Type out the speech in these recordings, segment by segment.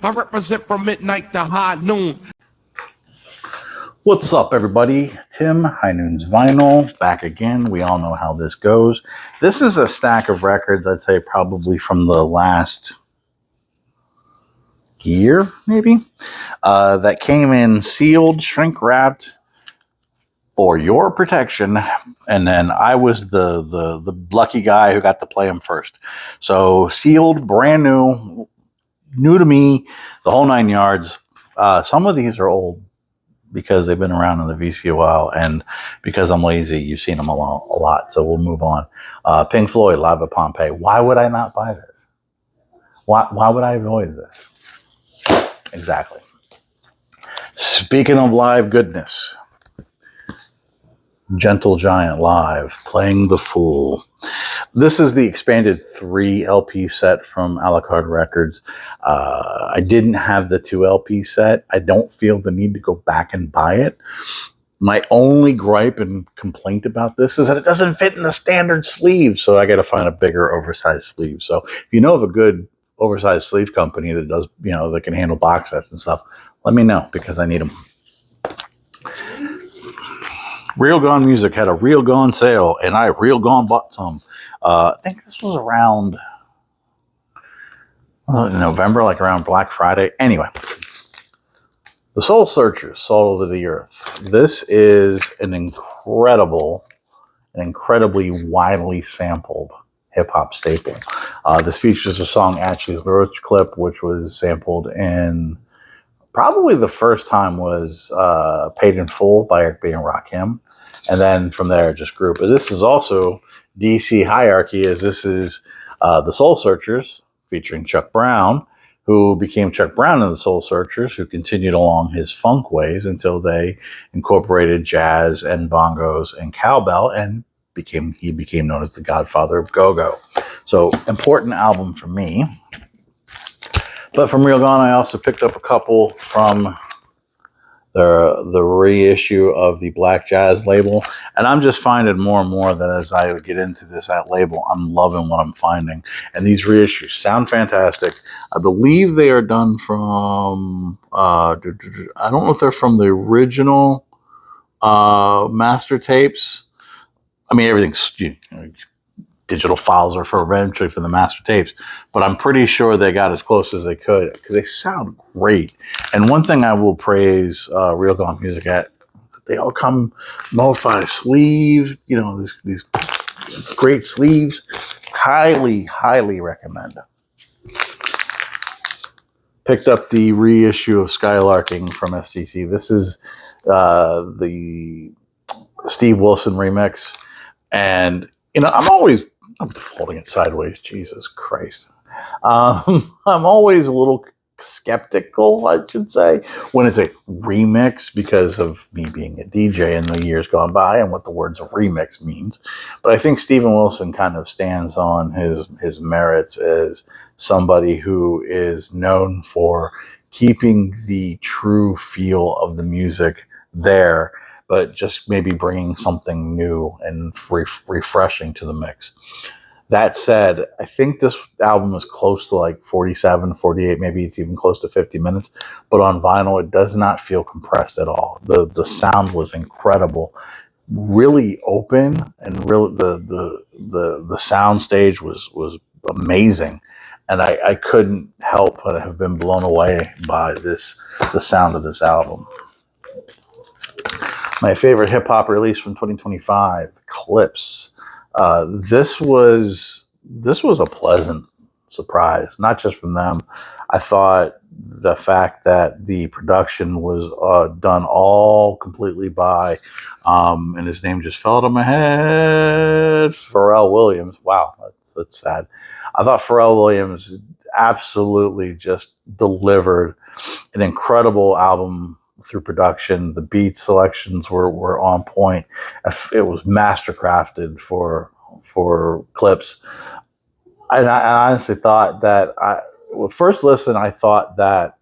I represent from midnight to high noon. What's up, everybody? Tim, High Noon's Vinyl, back again. We all know how this goes. This is a stack of records, I'd say probably from the last year, maybe, that came in sealed, shrink-wrapped for your protection, and then I was the lucky guy who got to play them first. So sealed, brand new to me, the whole 9 yards. Some of these are old, because they've been around in the VC a while, and because I'm lazy, you've seen them a lot, so we'll move on. Pink Floyd, Live at Pompeii. Why would I not buy this? Why would I avoid this? Exactly. Speaking of live goodness, Gentle Giant Live, Playing the Fool. This is the expanded 3 LP set from a la carte records. I didn't have the 2 LP set. I don't feel the need to go back and buy it. My only gripe and complaint about this is that it doesn't fit in the standard sleeve, so I got to find a bigger oversized sleeve. So if you know of a good oversized sleeve company that does, that can handle box sets and stuff, let me know, because I need them. Real Gone Music had a Real Gone sale, and I Real Gone bought some. I think this was around November, like around Black Friday. Anyway, The Soul Searchers, Salt of the Earth. This is an incredibly widely sampled hip-hop staple. This features a song, Ashley's Roach Clip, which was sampled in, probably the first time was Paid in Full by Eric B. and Rakim. And then from there, it just grew. But this is also DC Hierarchy, as this is the Soul Searchers featuring Chuck Brown, who became Chuck Brown and the Soul Searchers, who continued along his funk ways until they incorporated jazz and bongos and cowbell, and he became known as the Godfather of Go-Go. So, important album for me. But from Real Gone, I also picked up a couple from the reissue of the Black Jazz label, and I'm just finding more and more that as I get into that label, I'm loving what I'm finding. And these reissues sound fantastic. I believe they are done from I don't know if they're from the original master tapes. I mean, everything's digital files are eventually for the master tapes, but I'm pretty sure they got as close as they could, because they sound great. And one thing I will praise Real Gone Music at, they all come modified sleeves, these great sleeves. Highly recommend. Picked up the reissue of Skylarking from FCC. This is the Steve Wilson remix, and I'm holding it sideways. Jesus Christ. I'm always a little skeptical, I should say, when it's a remix, because of me being a DJ in the years gone by and what the words of remix means. But I think Steven Wilson kind of stands on his merits as somebody who is known for keeping the true feel of the music there, but just maybe bringing something new and refreshing to the mix. That said, I think this album is close to like 47, 48, maybe it's even close to 50 minutes. But on vinyl, it does not feel compressed at all. The sound was incredible, really open, and really the sound stage was amazing. And I couldn't help but have been blown away by the sound of this album. My favorite hip hop release from 2025, Clips. This was a pleasant surprise, not just from them. I thought the fact that the production was done all completely by, and his name just fell out of my head, Pharrell Williams. Wow, that's sad. I thought Pharrell Williams absolutely just delivered an incredible album through production. The beat selections were on point. It was mastercrafted for Clips. And I honestly thought that first listen, I thought that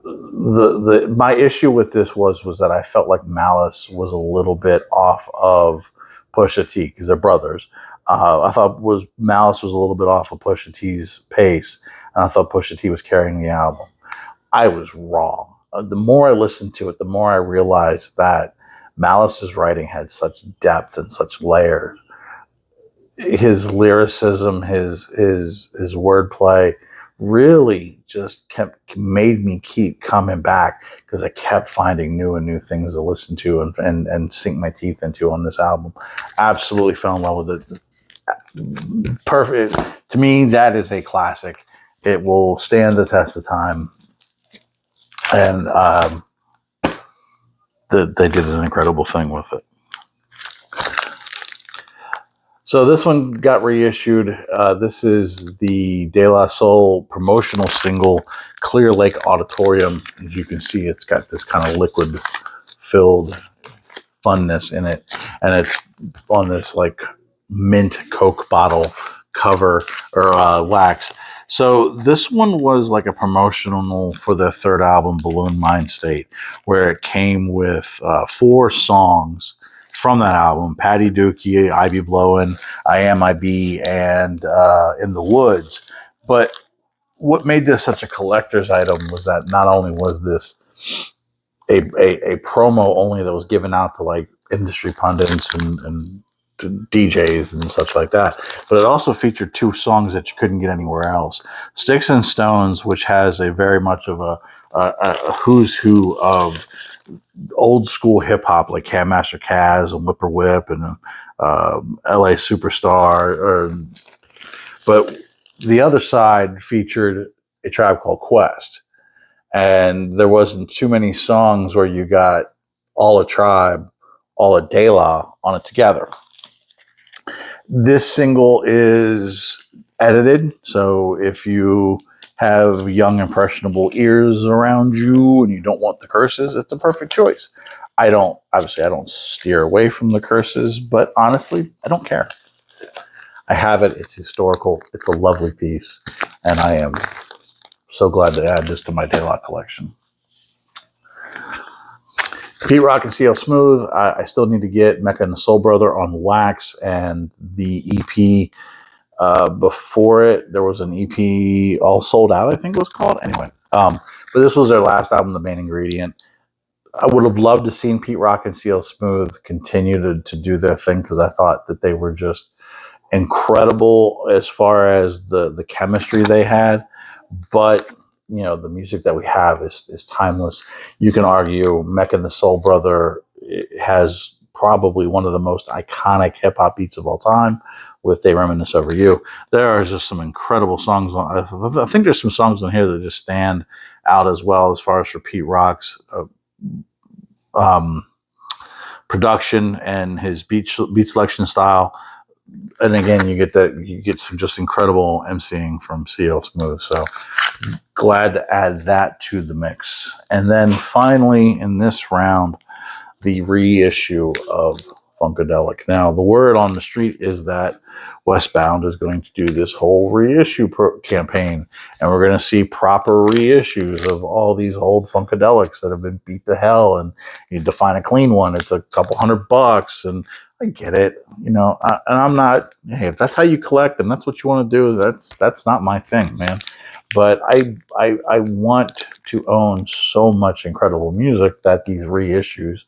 my issue with this was that I felt like Malice was a little bit off of Pusha T because they're brothers. I thought Malice was a little bit off of Pusha T's pace, and I thought Pusha T was carrying the album. I was wrong. The more I listened to it, the more I realized that Malice's writing had such depth and such layers. His lyricism, his wordplay, really just made me keep coming back because I kept finding new and new things to listen to and sink my teeth into on this album. Absolutely fell in love with it. Perfect. To me, that is a classic. It will stand the test of time. And they did an incredible thing with it. So this one got reissued. This is the De La Soul promotional single, Clear Lake Auditorium. As you can see, it's got this kind of liquid-filled funness in it. And it's on this like mint Coke bottle cover or wax. So this one was like a promotional for their third album, Balloon Mind State, where it came with 4 songs from that album: Patty Dookie, Ivy Blowin', I Am I Be, and In the Woods. But what made this such a collector's item was that not only was this a promo only that was given out to like industry pundits and DJs and such like that, but it also featured 2 songs that you couldn't get anywhere else. Sticks and Stones, which has a very much of a who's who of old school hip hop like Cam Master Caz and Whipper Whip and LA Superstar. But the other side featured A Tribe Called Quest. And there wasn't too many songs where you got all a Tribe, all a De La on it together. This single is edited, so if you have young impressionable ears around you and you don't want the curses, it's the perfect choice. I don't steer away from the curses, but honestly, I don't care. I have it. It's historical. It's a lovely piece, and I am so glad to add this to my De La collection. Pete Rock and CL Smooth. I still need to get Mecca and the Soul Brother on wax, and the EP before it, there was an EP, All Sold Out, I think it was called. Anyway, but this was their last album, The Main Ingredient. I would have loved to seen Pete Rock and CL Smooth continue to do their thing because I thought that they were just incredible as far as the chemistry they had. But you know, the music that we have is timeless. You can argue Mecca and the Soul Brother has probably one of the most iconic hip hop beats of all time with They Reminisce Over You. There are just some incredible songs I think there's some songs on here that just stand out as well as far as for Pete Rock's production and his beat selection style. And again, you get some just incredible emceeing from CL Smooth. So glad to add that to the mix. And then finally in this round, the reissue of Funkadelic. Now, the word on the street is that Westbound is going to do this whole reissue campaign, and we're going to see proper reissues of all these old Funkadelics that have been beat to hell. And you define a clean one, it's a couple $100, and I get it, you know. And I'm not. Hey, if that's how you collect and that's what you want to do, that's not my thing, man. But I want to own so much incredible music that these reissues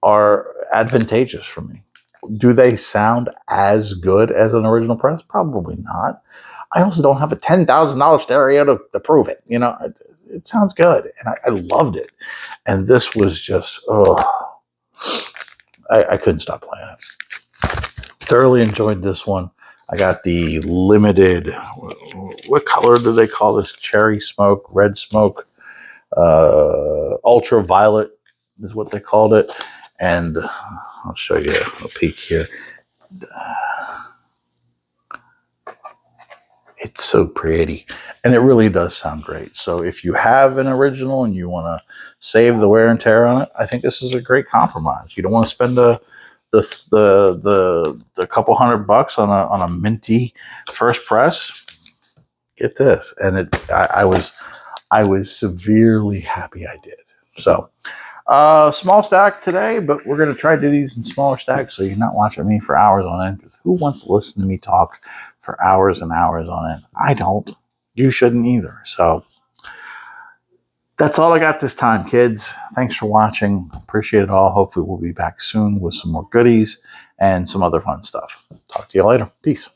are advantageous for me. Do they sound as good as an original press? Probably not. I also don't have a $10,000 stereo to prove it. You know, it sounds good, and I loved it. And this was just, I couldn't stop playing it. Thoroughly enjoyed this one. I got the limited, what color do they call this? Cherry smoke, red smoke, ultraviolet is what they called it. And I'll show you a peek here. It's so pretty, and it really does sound great. So if you have an original and you want to save the wear and tear on it, I think this is a great compromise. You don't want to spend the couple $100 on a minty first press. Get this, and I was severely happy I did. So Small stack today, but we're going to try to do these in smaller stacks so you're not watching me for hours on end. Because who wants to listen to me talk for hours and hours on end? I don't. You shouldn't either. So that's all I got this time, kids. Thanks for watching. Appreciate it all. Hopefully we'll be back soon with some more goodies and some other fun stuff. Talk to you later. Peace.